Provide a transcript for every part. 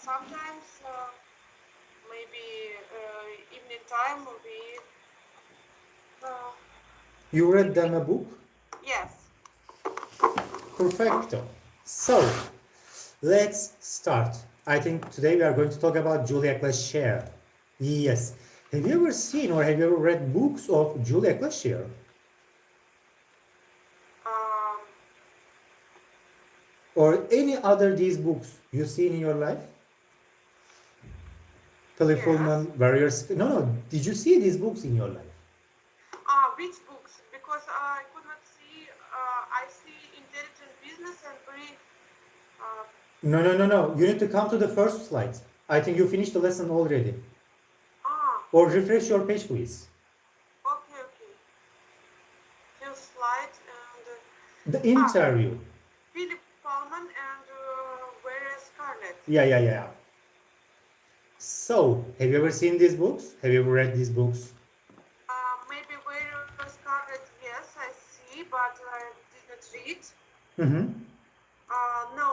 sometimes maybe evening time we You read them a book? yes. Perfecto. So, let's start. I think today we are going to talk about Julia Clasher. Yes. Have you ever seen or have you ever read books of Julia Clasher? Or any other these books you've seen in your life? Telephone various. No. Did you see these books in your life? Which books? Because I could not see. I see intelligent business and very. No. You need to come to the first slide. I think you finished the lesson already. Or refresh your page, please. Okay. First slide and. The interview. Philip Pullman and Scarlett. Yeah. So, have you ever seen these books? Have you ever read these books? Maybe Scarlett, yes, I see, but I did not read. No,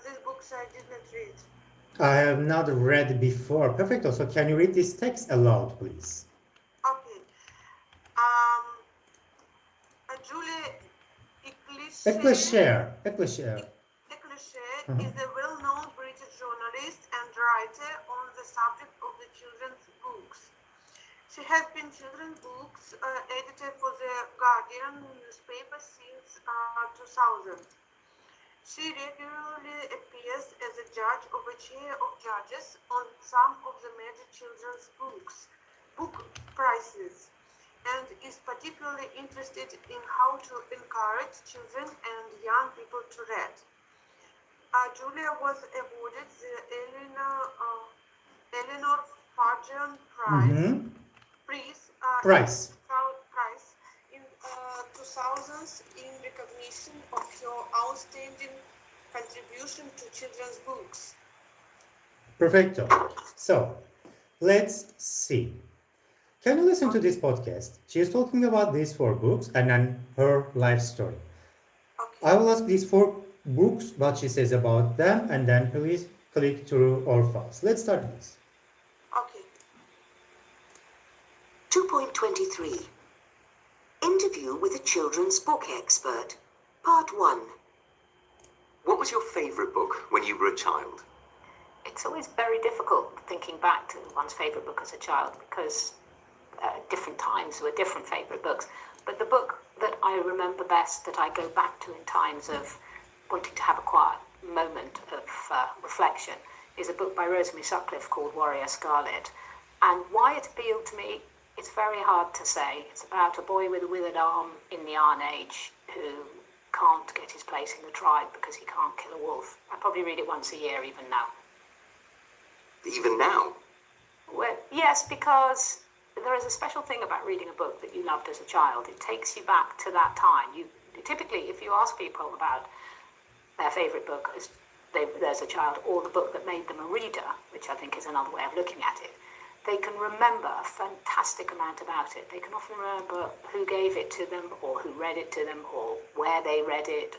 these books I did not read. I have not read before. Perfect. So, can you read this text aloud, please? Okay. Julia Clasher is a well-known British journalist and writer on the subject of the children's books. She has been children's books editor for the Guardian newspaper since 2000. She regularly appears as a judge of a chair of judges on some of the major children's book prizes, and is particularly interested in how to encourage children and young people to read. Julia was awarded the Eleanor Farjeon Prize in 2000s in recognition of her outstanding contribution to children's books. Perfecto. So, let's see. Can you listen to this podcast? She is talking about these 4 books and then her life story. Okay. I will ask these 4 books what she says about them, and then please click true or false. Let's start this. Okay. 2.23 Interview with a children's book expert. Part 1. What was your favourite book when you were a child? It's always very difficult thinking back to one's favourite book as a child because different times were different favourite books. But the book that I remember best, that I go back to in times of wanting to have a quiet moment of reflection, is a book by Rosemary Sutcliffe called Warrior Scarlet. And why it appealed to me, it's very hard to say. It's about a boy with a withered arm in the Iron Age who can't get his place in the tribe because he can't kill a wolf. I probably read it once a year even now. Even now? Well, yes, because there is a special thing about reading a book that you loved as a child. It takes you back to that time. Typically, if you ask people about their favourite book as a child, or the book that made them a reader, which I think is another way of looking at it, they can remember a fantastic amount about it. They can often remember who gave it to them, or who read it to them, or where they read it,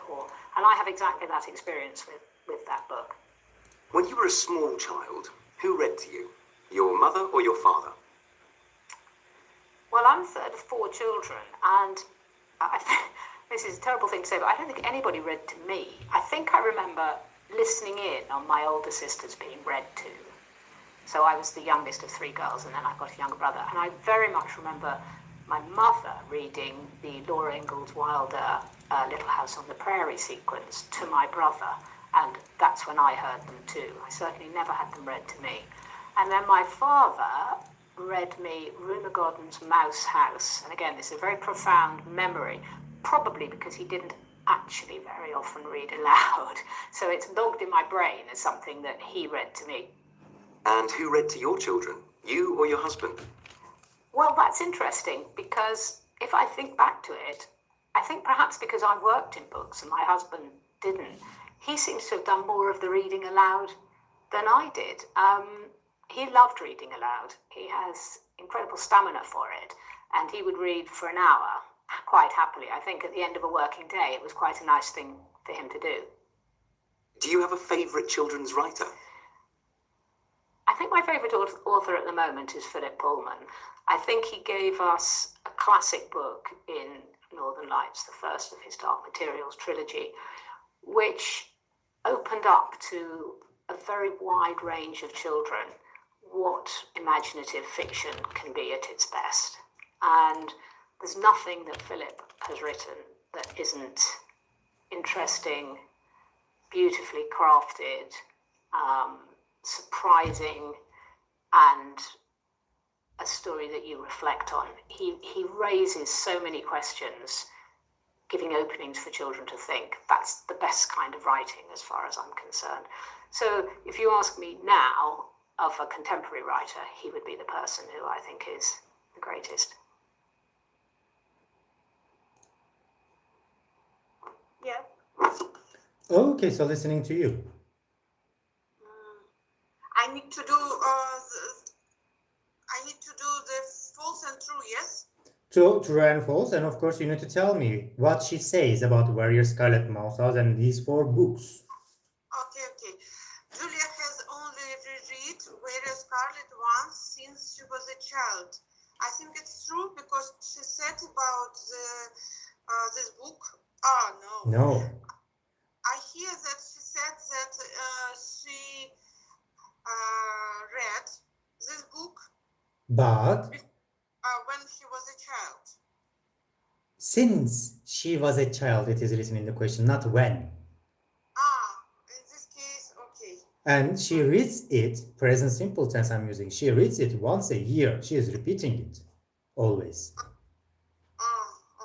and I have exactly that experience with that book. When you were a small child, who read to you? Your mother or your father? Well, I'm the third of 4 children, and this is a terrible thing to say, but I don't think anybody read to me. I think I remember listening in on my older sisters being read to. So I was the youngest of 3 girls, and then I got a younger brother. And I very much remember my mother reading the Laura Ingalls Wilder Little House on the Prairie sequence to my brother, and that's when I heard them too. I certainly never had them read to me. And then my father read me Runa Godden's Mouse House. And again, this is a very profound memory, probably because he didn't actually very often read aloud. So it's logged in my brain as something that he read to me. And who read to your children? You or your husband? Well, that's interesting, because if I think back to it, I think perhaps because I worked in books and my husband didn't, he seems to have done more of the reading aloud than I did. He loved reading aloud. He has incredible stamina for it, and he would read for an hour quite happily. I think at the end of a working day, it was quite a nice thing for him to do. Do you have a favourite children's writer? think my favourite author at the moment is Philip Pullman. I think he gave us a classic book in Northern Lights, the first of his Dark Materials trilogy, which opened up to a very wide range of children what imaginative fiction can be at its best. And there's nothing that Philip has written that isn't interesting, beautifully crafted, surprising, and a story that you reflect on. He raises so many questions, giving openings for children to think. That's the best kind of writing as far as I'm concerned. So if you ask me now of a contemporary writer, he would be the person who I think is the greatest. Yeah. Okay, so listening to you. I need to do the false and true, yes? True and false, and of course you need to tell me what she says about Warrior Scarlet Mouse House and these 4 books. Okay. Julia has only reread Warrior Scarlet once since she was a child. I think it's true because she said about this book. No. I hear that she said that she read this book But when she was a child. since she was a child, it is written in the question, not when. In this case, okay. And she reads it, present simple tense I'm using, she reads it once a year. She is repeating it always.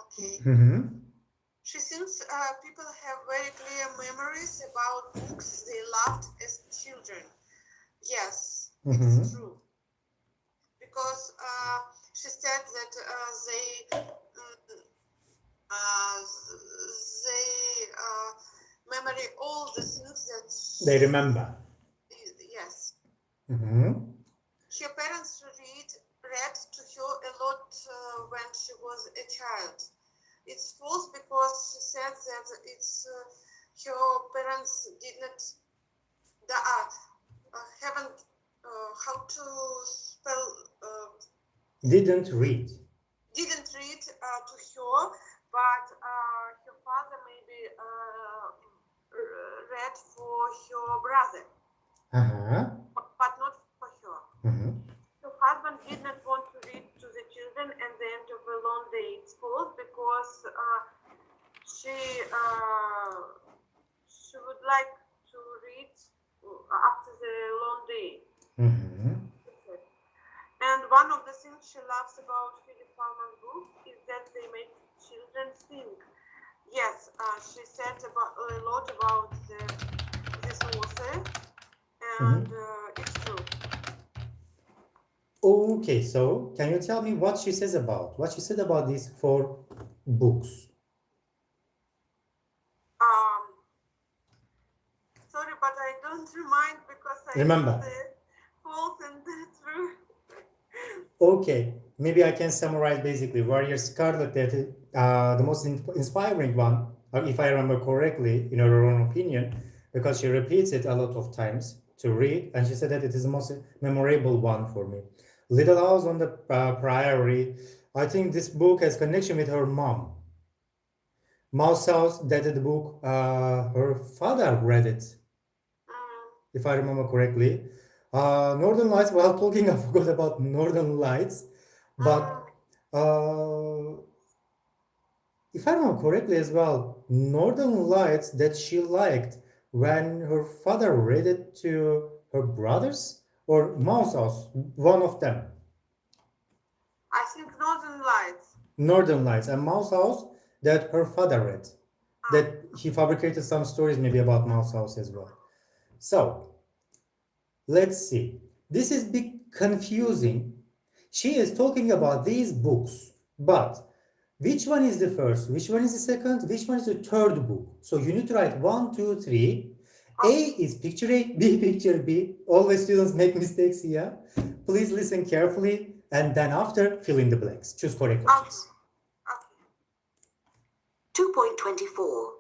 Okay. Mm-hmm. She thinks people have very clear memories about books they loved as children. Yes, it's true. Because she said that they memory all the things that They remember. Yes. Mm-hmm. Her parents read to her a lot when she was a child. It's false because she said that it's her parents didn't haven't how to spell Didn't read. Didn't read to her, but her father maybe read for her brother, but not for her. Her husband did not want to read to the children at the end of a long day. It's false because she would like to read after the long day. And one of the things she loves about Philip Pullman books is that they make children think. Yes, she said a lot about this author, and it's true. Okay, so can you tell me what she says about these 4 books? Sorry, but I don't remind because I Remember. know the false and the true. Okay, maybe I can summarize basically Warrior Scarlet, that the most inspiring one, if I remember correctly, in her own opinion, because she repeats it a lot of times to read, and she said that it is the most memorable one for me. Little House on the Prairie, I think this book has connection with her mom. Mouse House, that the book, her father read it, if I remember correctly. Northern Lights, while talking, I forgot about Northern Lights, but if I remember correctly as well, Northern Lights that she liked when her father read it to her brothers, or Mouse House, one of them. I think Northern Lights. Northern Lights and Mouse House that her father read. That he fabricated some stories maybe about Mouse House as well. So, let's see. This is a bit confusing. She is talking about these books, but which one is the first? Which one is the second? Which one is the third book? So you need to write 1, 2, 3. A is picture A, B picture B. Always students make mistakes here. Please listen carefully and then after fill in the blanks. Choose correct options. 2.24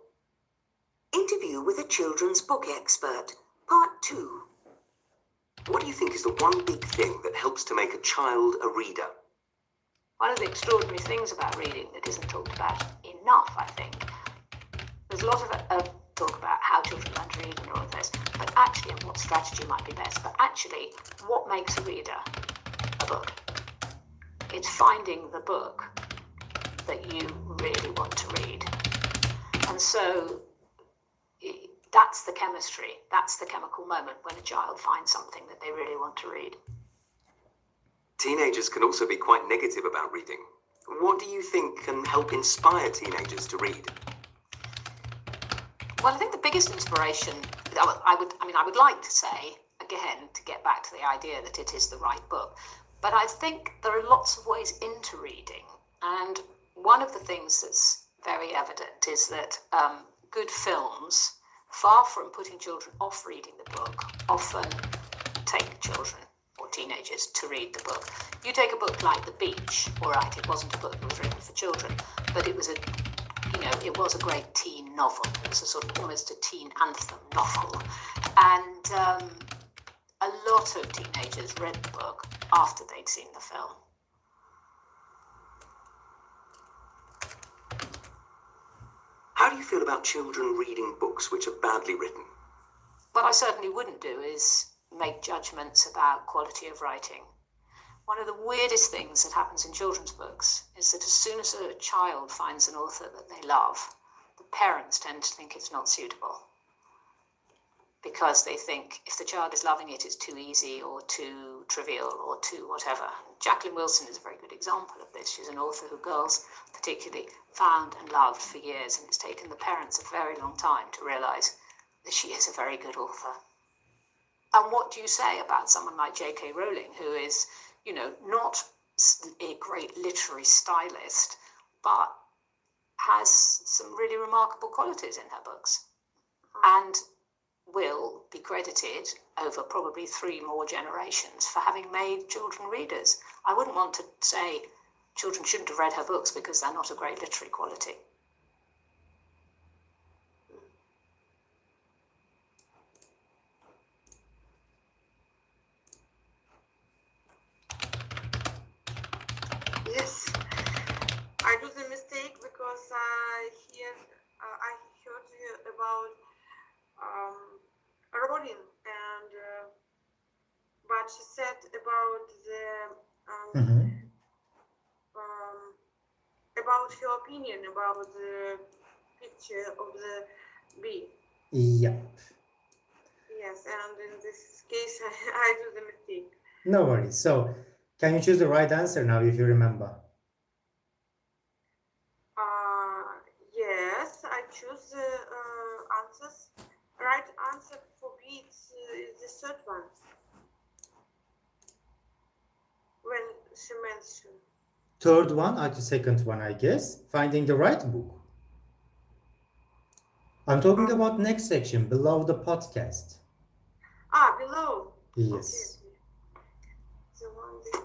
Interview with a children's book expert, Part 2. What do you think is the one big thing that helps to make a child a reader? One of the extraordinary things about reading that isn't talked about enough, I think, there's a lot of talk about how children learn to read and all of this, but actually, and what strategy might be best, but actually, what makes a reader a book? It's finding the book that you really want to read. And so that's the chemistry, that's the chemical moment when a child finds something that they really want to read. Teenagers can also be quite negative about reading. What do you think can help inspire teenagers to read? Well, I think the biggest inspiration, I would like to say, again, to get back to the idea that it is the right book, but I think there are lots of ways into reading. And one of the things that's very evident is that good films, far from putting children off reading the book, often take children or teenagers to read the book. You take a book like The Beach, all right, it wasn't a book that was written for children, but it was a great teen novel. It was a sort of almost a teen anthem novel. And a lot of teenagers read the book after they'd seen the film. How do you feel about children reading books which are badly written? What I certainly wouldn't do is make judgments about quality of writing. One of the weirdest things that happens in children's books is that as soon as a child finds an author that they love, the parents tend to think it's not suitable, because they think if the child is loving it, it's too easy or too trivial or too whatever. Jacqueline Wilson is a very good example of this. She's an author who girls particularly found and loved for years, and it's taken the parents a very long time to realise that she is a very good author. And what do you say about someone like J.K. Rowling, who is, not a great literary stylist, but has some really remarkable qualities in her books, and will be credited over probably 3 more generations for having made children readers. I wouldn't want to say children shouldn't have read her books because they're not of great literary quality. Yes, I do the mistake because I heard you about Rowling, and but she said about about her opinion about the picture of the bee. Yeah. Yes, and in this case, I do the mistake. No worries. So, can you choose the right answer now if you remember? Yes, I choose the answers. Right answer for B is the third one. When she mentioned. Third one, or the second one, I guess. Finding the right book. I'm talking about next section, below the podcast. Below. Yes. Okay. The one that...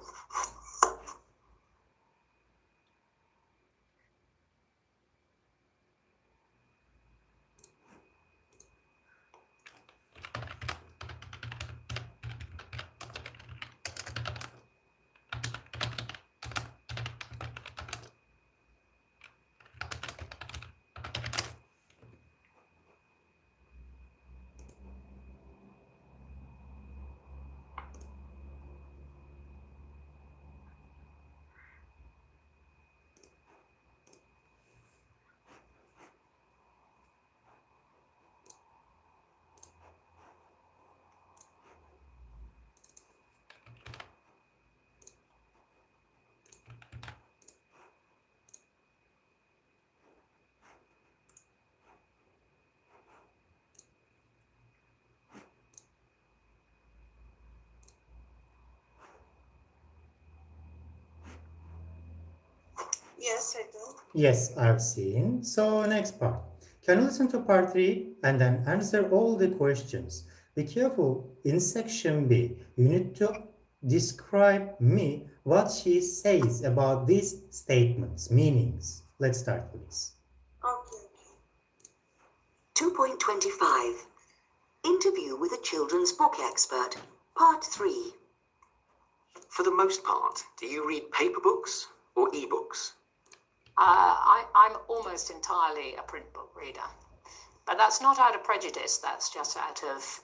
Yes, I do. Yes, I've seen. So, next part. Can you listen to part 3 and then answer all the questions? Be careful. In section B, you need to describe me what she says about these statements, meanings. Let's start, please. Okay. 2.25. Interview with a children's book expert. Part 3. For the most part, do you read paper books or e-books? I'm almost entirely a print book reader. But that's not out of prejudice, that's just out of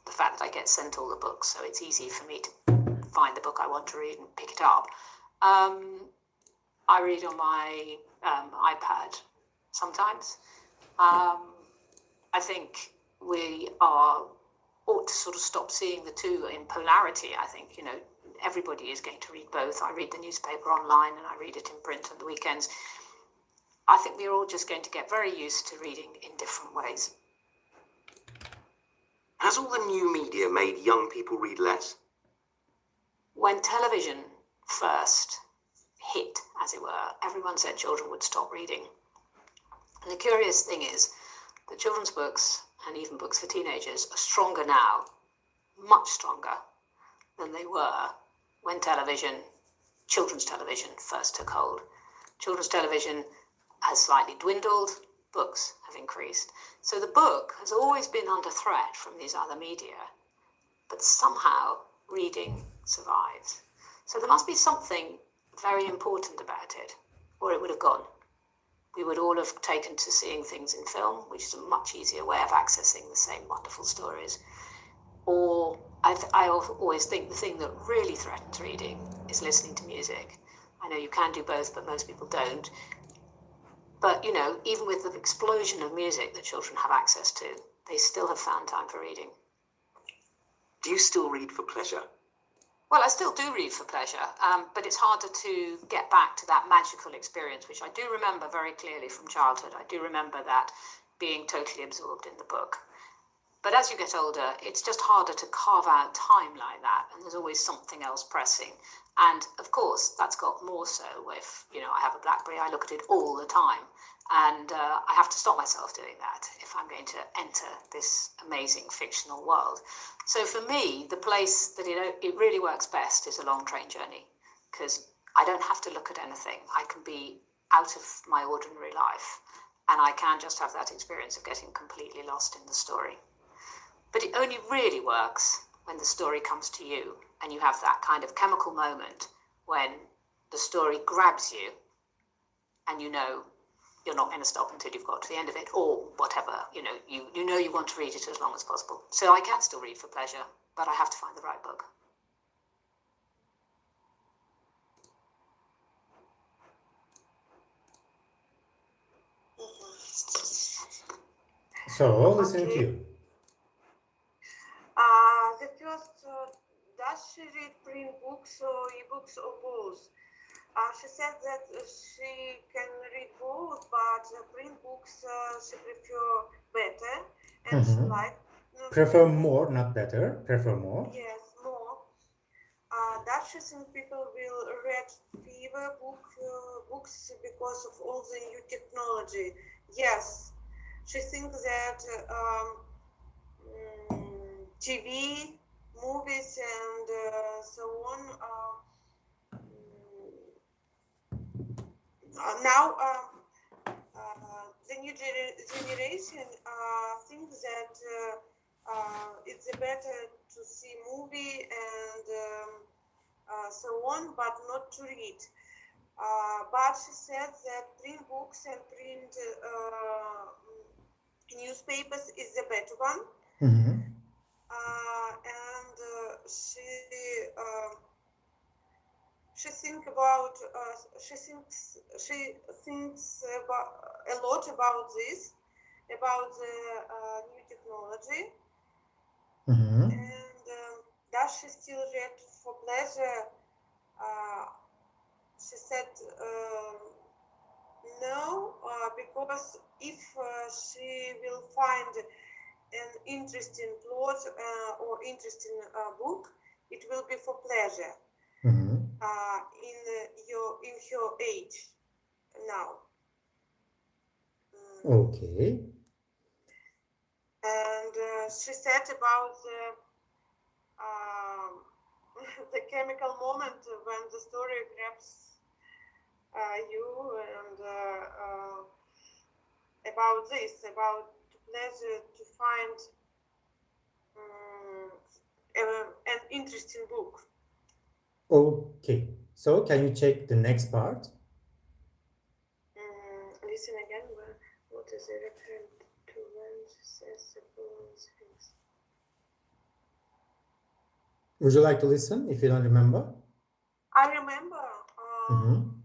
the fact that I get sent all the books, so it's easy for me to find the book I want to read and pick it up. I read on my iPad sometimes. I think we ought to sort of stop seeing the two in polarity. I think, everybody is going to read both. I read the newspaper online and I read it in print on the weekends. I think we're all just going to get very used to reading in different ways. Has all the new media made young people read less? When television first hit, as it were, everyone said children would stop reading. And the curious thing is that children's books, and even books for teenagers, are stronger now, much stronger than they were when children's television first took hold. Children's television has slightly dwindled, books have increased. So the book has always been under threat from these other media, but somehow reading survives. So there must be something very important about it, or it would have gone. We would all have taken to seeing things in film, which is a much easier way of accessing the same wonderful stories. Or I always think the thing that really threatens reading is listening to music. I know you can do both, but most people don't. But, even with the explosion of music that children have access to, they still have found time for reading. Do you still read for pleasure? Well, I still do read for pleasure, but it's harder to get back to that magical experience, which I do remember very clearly from childhood. I do remember that being totally absorbed in the book. But as you get older, it's just harder to carve out time like that, and there's always something else pressing. And of course, that's got more so if, I have a BlackBerry, I look at it all the time. And I have to stop myself doing that if I'm going to enter this amazing fictional world. So for me, the place that it really works best is a long train journey, because I don't have to look at anything. I can be out of my ordinary life, and I can just have that experience of getting completely lost in the story. But it only really works when the story comes to you and you have that kind of chemical moment when the story grabs you and you're not going to stop until you've got to the end of it, or whatever, you want to read it as long as possible. So I can still read for pleasure, but I have to find the right book. So, listening to you. The first, does she read print books or e-books or both? She said that she can read both, but print books she prefer better, and she like. Prefer more, not better. Prefer more. Yes, more. Does she think people will read fewer books because of all the new technology? Yes, she thinks that TV, movies, and so on. Now, the new generation thinks that it's better to see movie and so on, but not to read. But she said that print books and print newspapers is the better one. And she thinks about a lot about this, about the new technology. And does she still read for pleasure? She said no, because if she will find an interesting plot or interesting book, it will be for pleasure. In her age now. Okay. And she said about the chemical moment when the story grabs you, and about this, about pleasure to find interesting book. Okay. So can you check the next part? Listen again. What is it referring to when she says the following things? Would you like to listen if you don't remember? I remember. Mhm.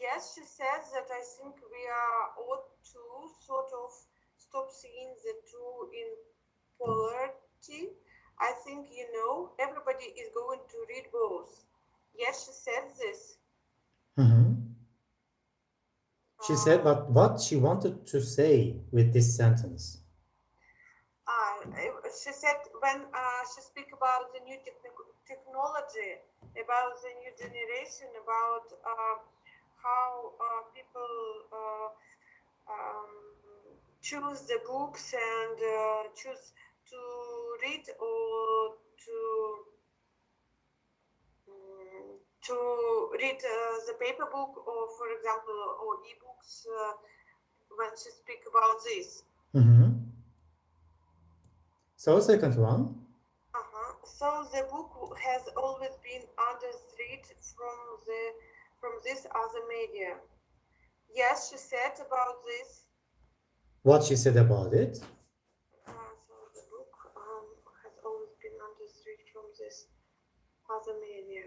Yes, she says that I think we are ought to sort of stop seeing the two in polarity. I think, everybody is going to read both. Yes, she said this. Mhm. She said, but what she wanted to say with this sentence? She said when she speak about the new technology, about the new generation, about how people choose the books and choose to read or to read the paper book or, for example, or e-books when she speak about this. Mhm. So second one. So the book has always been under threat from this other media. Yes, she said about this. What she said about it? So the book has always been under threat from this other media.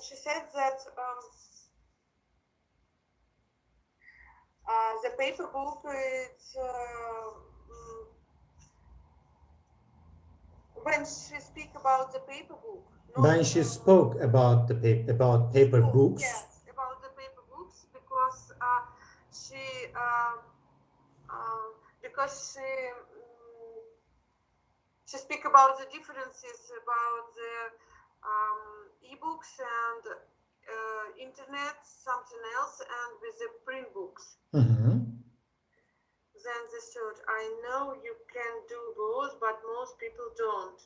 She said that the paper book is when she speak about the paper book. When she spoke about the paper books. Yes, about the paper books because she speak about the differences about the e-books and internet, something else, and with the print books. Mhm. Then the third, I know you can do both, but most people don't.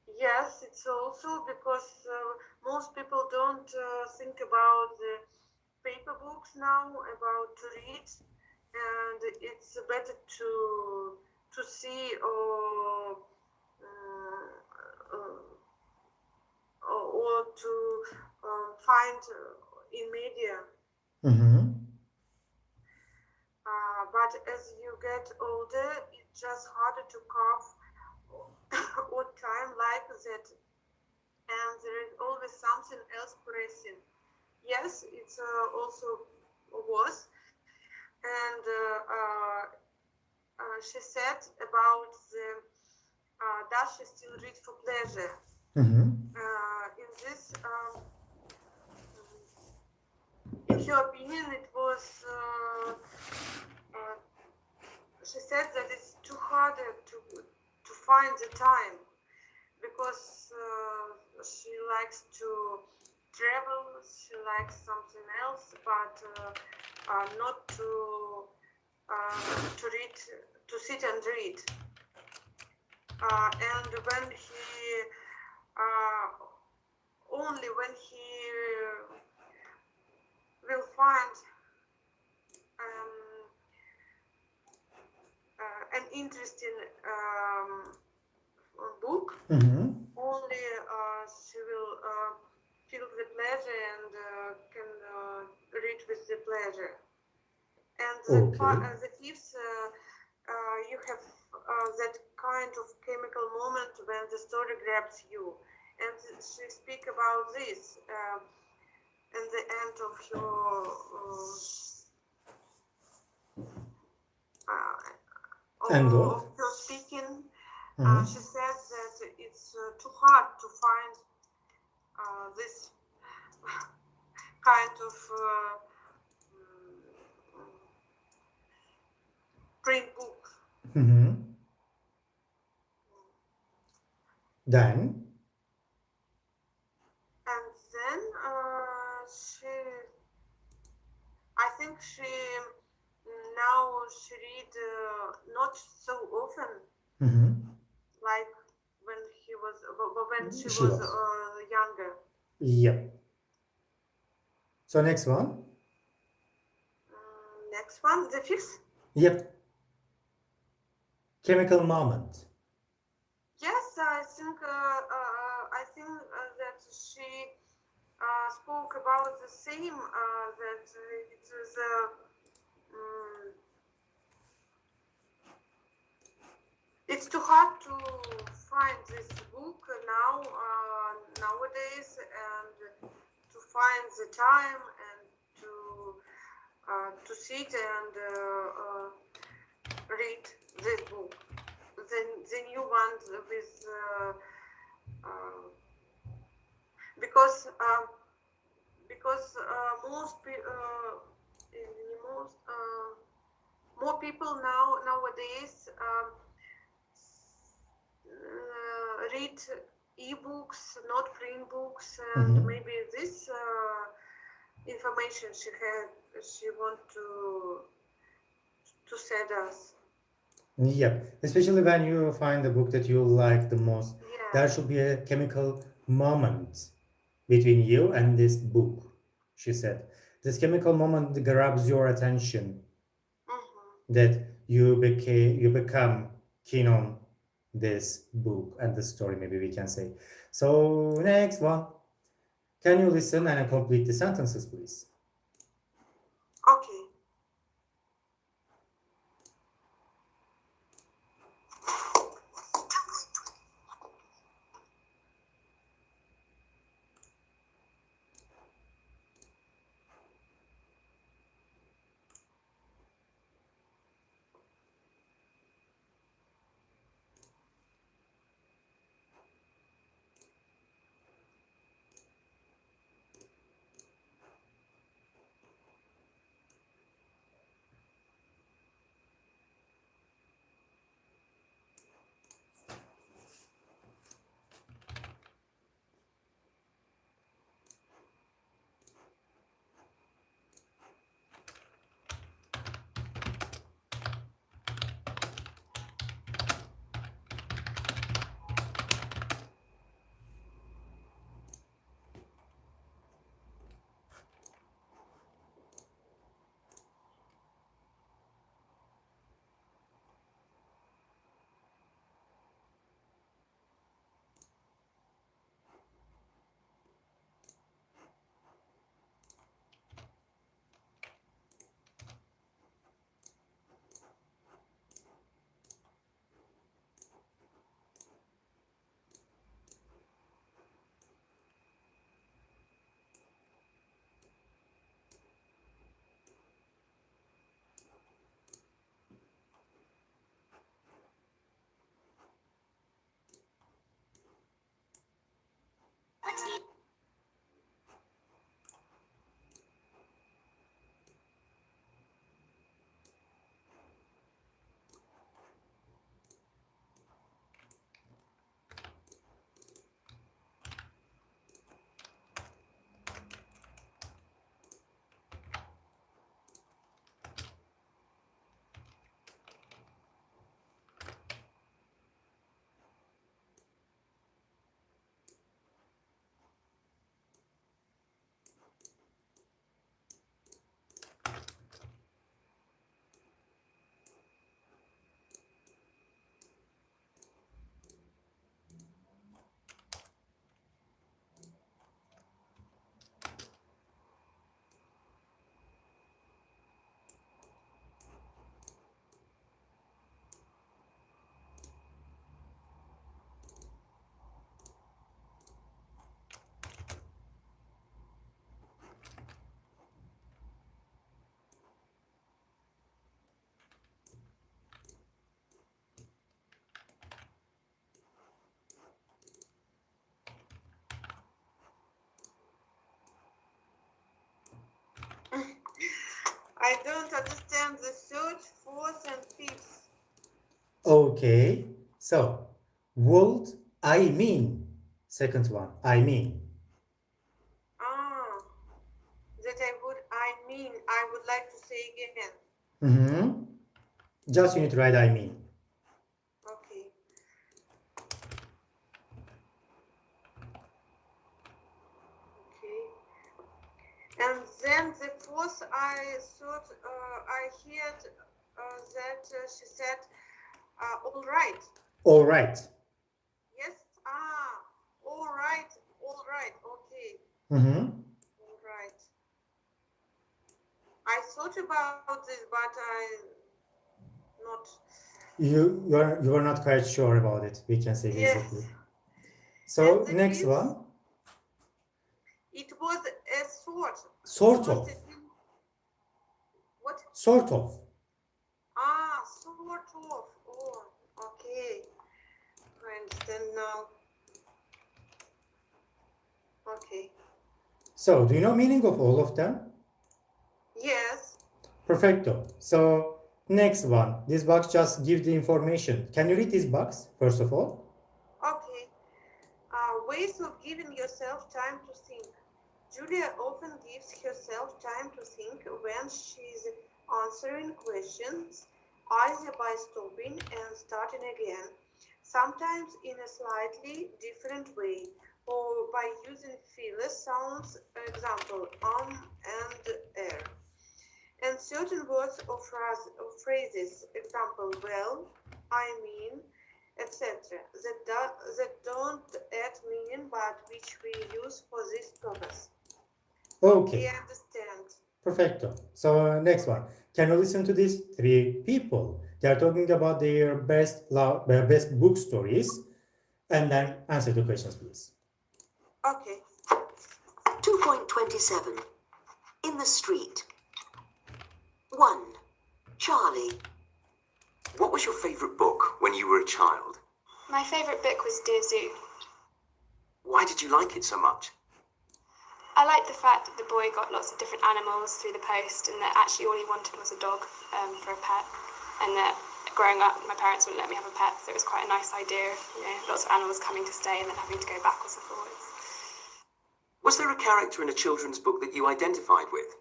Yes, it's also because most people don't think about the paper books now, about to read, and it's better to see or to find in media. Mhm. But as you get older, it's just harder to carve odd time like that, and there is always something else pressing. Yes, it's also was, and she said about the does she still read for pleasure? Mhm. In this, in her opinion, it was. She said that it's too hard to find the time because she likes to travel, she likes something else, but not to read, to sit and read. And only when he will find an interesting book, only she will feel the pleasure and can read with the pleasure. And the fifth, you have that kind of chemical moment when the story grabs you. And she speak about this in the end of your speaking. She says that it's too hard to find this kind of print book. Then? And then I think she read not so often, like when she was younger. Yep. So next one. Next one, the fifth. Yep. Chemical moment. think that she spoke about the same, that it is it's too hard to find this book nowadays, and to find the time and to sit and read this book, the new one with because more people nowadays read e-books, not print books, and maybe this information she want to send us. Yeah, especially when you find the book that you like the most, Yeah. there should be a chemical moment between you and this book, she said. This chemical moment grabs your attention, that you become keen on this book and the story, maybe we can say. So next one, can you listen and complete the sentences, please? Okay. I don't understand the third, fourth, and fifth. Okay, so would I mean, second one, I mean. I would like to say again. Just you need to write I mean. Okay. Okay. And then the fourth, I thought I heard that she said, all right. All right. Yes, all right, okay, Mm-hmm. all right. I thought about this, but not. You are not quite sure about it, we can say Yes. basically. So And the next fifth- one, It was a sort. sort It was of. the- What? Sort of. Sort of. Oh, okay. I understand now. Okay. So do you know meaning of all of them? Yes. Perfecto. So next one, this box just gives the information. Can you read this box first of all? Okay. Ways of giving yourself time to think. Julia often gives herself time to think when she's answering questions, either by stopping and starting again, sometimes in a slightly different way, or by using filler sounds, example, and er, and certain words or phrases, example, well, I mean, etc., that don't add meaning but which we use for this purpose. Okay. We understand. Perfecto. So next one. Can you listen to these three people? They are talking about their best book stories, and then answer the questions, please. Okay. 2.27. In the street. 1. Charlie. What was your favourite book when you were a child? My favourite book was Dear Zoo. Why did you like it so much? I liked the fact that the boy got lots of different animals through the post and that actually all he wanted was a dog for a pet, and that growing up my parents wouldn't let me have a pet, so it was quite a nice idea of lots of animals coming to stay and then having to go backwards and forwards. Was there a character in a children's book that you identified with?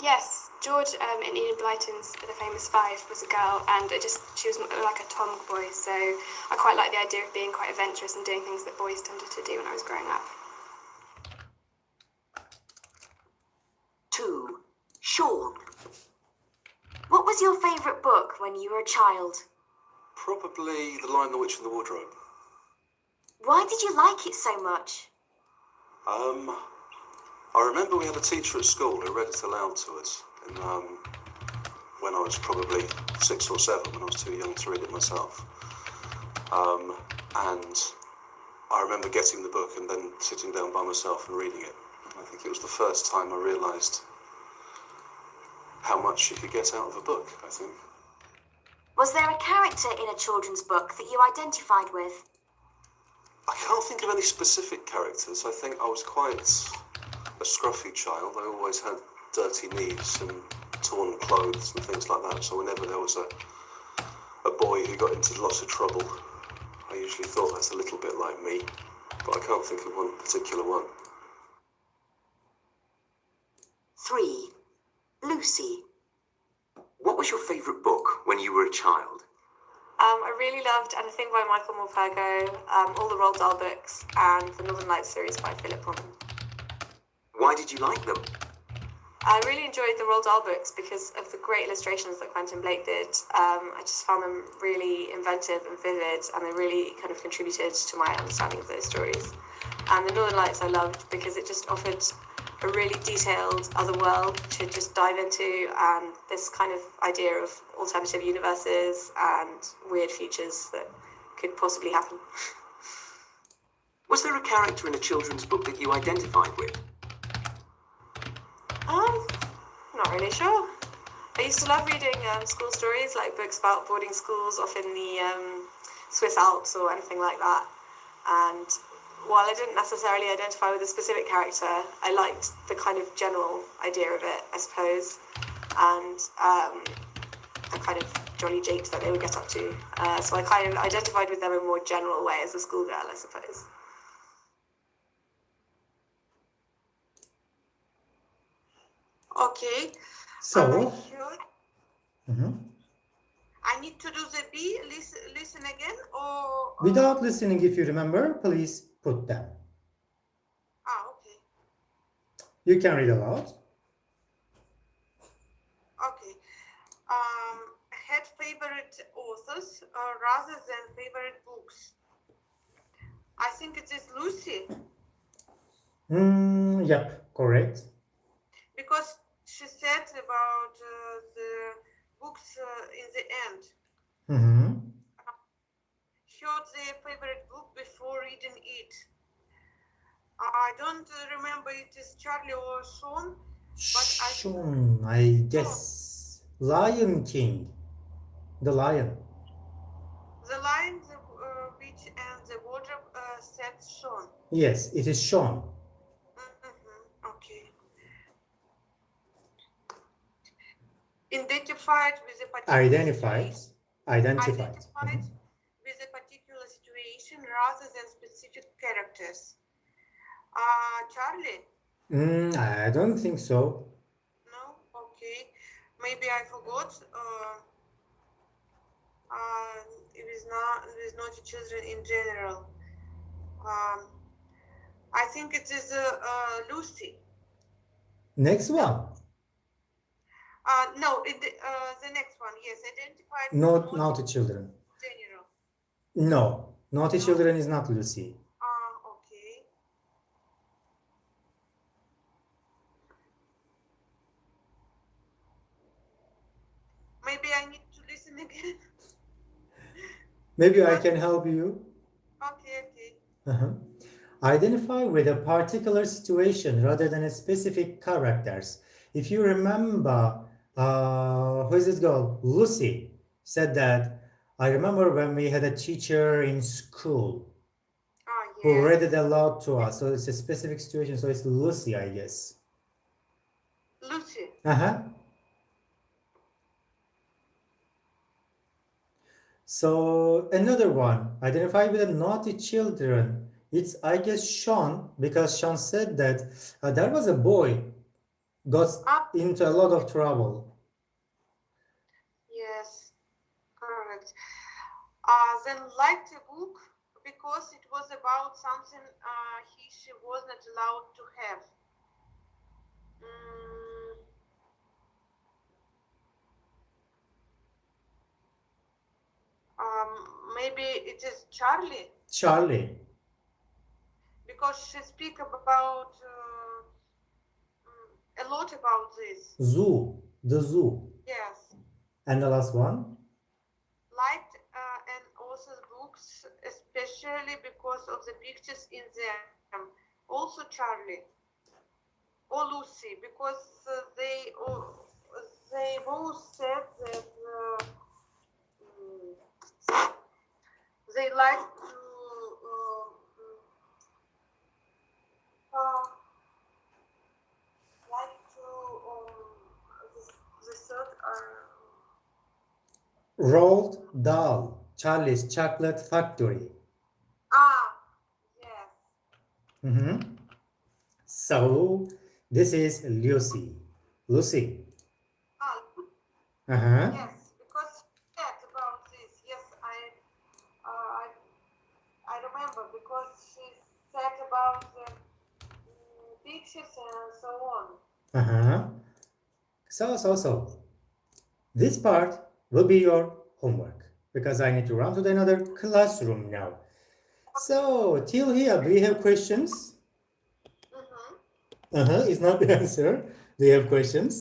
Yes, George in Enid Blyton's The Famous Five was a girl, and she was like a tomboy, so I quite liked the idea of being quite adventurous and doing things that boys tended to do when I was growing up. 2. Sean. What was your favourite book when you were a child? Probably The Lion, the Witch and the Wardrobe. Why did you like it so much? I remember we had a teacher at school who read it aloud to us when I was probably 6 or 7, when I was too young to read it myself. And I remember getting the book and then sitting down by myself and reading it. I think it was the first time I realised how much you could get out of a book, I think. Was there a character in a children's book that you identified with? I can't think of any specific characters. I think I was quite a scruffy child. I always had dirty knees and torn clothes and things like that. So whenever there was a boy who got into lots of trouble, I usually thought that's a little bit like me. But I can't think of one particular one. 3. Lucy. What was your favourite book when you were a child? I really loved Anything by Michael Morpurgo, all the Roald Dahl books, and the Northern Lights series by Philip Pullman. Why did you like them? I really enjoyed the Roald Dahl books because of the great illustrations that Quentin Blake did. I just found them really inventive and vivid, and they really kind of contributed to my understanding of those stories. And the Northern Lights I loved because it just offered a really detailed other world to just dive into, and this kind of idea of alternative universes and weird futures that could possibly happen. Was there a character in a children's book that you identified with? Not really sure. I used to love reading school stories, like books about boarding schools off in the Swiss Alps or anything like that. And while I didn't necessarily identify with a specific character, I liked the kind of general idea of it, I suppose, and the kind of jolly japes that they would get up to. So I kind of identified with them in a more general way as a schoolgirl, I suppose. Okay. So, I need to do the B, listen again, or... without listening, if you remember, please put them. Okay. You can read aloud. Okay. Had favorite authors rather than favorite books. I think it is Lucy Yep, correct. because she said about the books in the end. Mm-hmm. Heard their favorite book before reading it. I don't remember it is Charlie or Sean, but Sean, I guess. Lion King. The lion. The Lion, the Witch, and the Wardrobe said Sean. Yes, it is Sean. Okay. Identified with a particular Identified. situation. Identified. Identified with a particular situation rather than specific characters. Charlie? I don't think so. No? Okay. Maybe I forgot. With naughty children in general. I think it is Lucy. Next one. No, the next one. Yes, identified. Not naughty children. General. No, naughty children is not Lucy. Okay. Maybe I need to listen again. Maybe I can help you. Okay. Identify with a particular situation rather than a specific characters. If you remember, who is this girl? Lucy said that, I remember when we had a teacher in school who Yes. read it aloud to us. So it's a specific situation. So it's Lucy, I guess. Lucy. So another one, identify with the naughty children. It's, I guess, Sean, because Sean said that there was a boy got into a lot of trouble. Yes, correct. Then liked a book because it was about something she was not allowed to have. Maybe it is Charlie Charlie. because she speak about a lot about this. Zoo. The zoo. Yes. And the last one? Liked an author's books, especially because of the pictures in them. Also Charlie or Lucy, because they both said that they like to the third Roald Dahl. Charlie's Chocolate Factory. yes. So this is Lucy. Lucy. Yes, because she said about this. Yes, I remember because she said about the pictures and so on. So. This part will be your homework because I need to run to another classroom now. So till here, do you have questions? It's not the answer. Do you have questions?